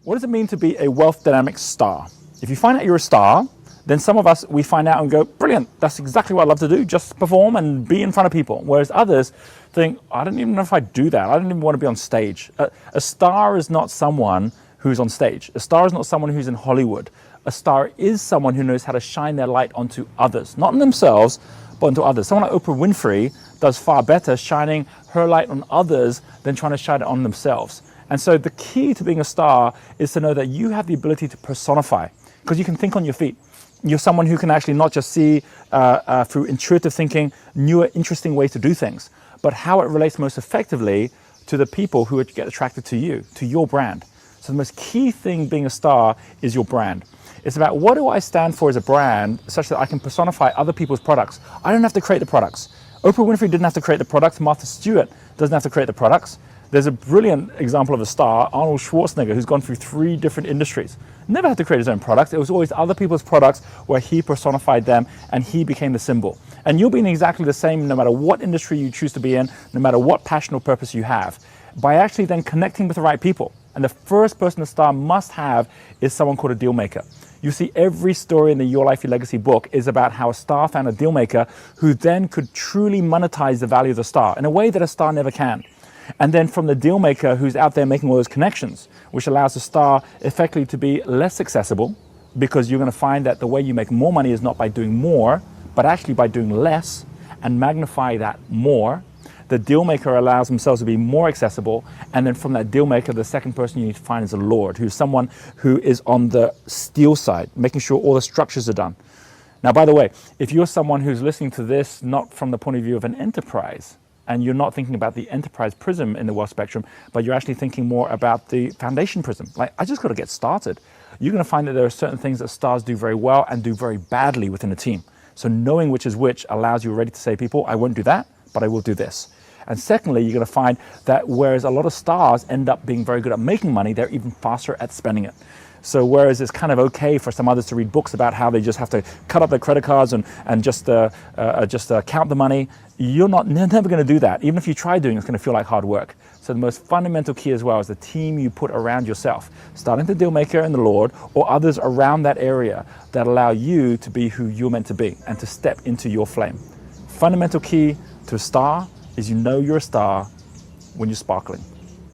What does it mean to be a wealth dynamic star? If you find out you're a star, then some of us, we find out and go, brilliant, that's exactly what I love to do, just perform and be in front of people. Whereas others think, I don't even know if I do that. I don't even want to be on stage. A star is not someone who's on stage. A star is not someone who's in Hollywood. A star is someone who knows how to shine their light onto others, not on themselves, but onto others. Someone like Oprah Winfrey does far better shining her light on others than trying to shine it on themselves. And so the key to being a star is to know that you have the ability to personify, because you can think on your feet. You're someone who can actually not just see through intuitive thinking, newer, interesting ways to do things, but how it relates most effectively to the people who get attracted to you, to your brand. So the most key thing being a star is your brand. It's about, what do I stand for as a brand such that I can personify other people's products? I don't have to create the products. Oprah Winfrey didn't have to create the products. Martha Stewart doesn't have to create the products. There's a brilliant example of a star, Arnold Schwarzenegger, who's gone through 3 different industries. Never had to create his own products. It was always other people's products where he personified them and he became the symbol. And you'll be in exactly the same no matter what industry you choose to be in, no matter what passion or purpose you have, by actually then connecting with the right people. And the first person a star must have is someone called a deal maker. You see, every story in the Your Life, Your Legacy book is about how a star found a deal maker who then could truly monetize the value of the star in a way that a star never can. And then from the deal maker who's out there making all those connections, which allows the star effectively to be less accessible, because you're going to find that the way you make more money is not by doing more, but actually by doing less and magnify that more. The deal maker allows themselves to be more accessible, and then from that deal maker, the second person you need to find is a lord, who's someone who is on the steel side, making sure all the structures are done. Now, by the way, if you're someone who's listening to this not from the point of view of an enterprise, and you're not thinking about the enterprise prism in the wealth spectrum, but you're actually thinking more about the foundation prism, like, I just got to get started, you're going to find that there are certain things that stars do very well and do very badly within a team. So knowing which is which allows you already to say, people, I won't do that, but I will do this. And secondly, you're going to find that whereas a lot of stars end up being very good at making money, they're even faster at spending it. So whereas it's kind of okay for some others to read books about how they just have to cut up their credit cards and just count the money, you're never going to do that. Even if you try doing it, it's going to feel like hard work. So the most fundamental key as well is the team you put around yourself, starting the deal maker and the Lord, or others around that area that allow you to be who you're meant to be and to step into your flame. Fundamental key to a star is you know you're a star when you're sparkling.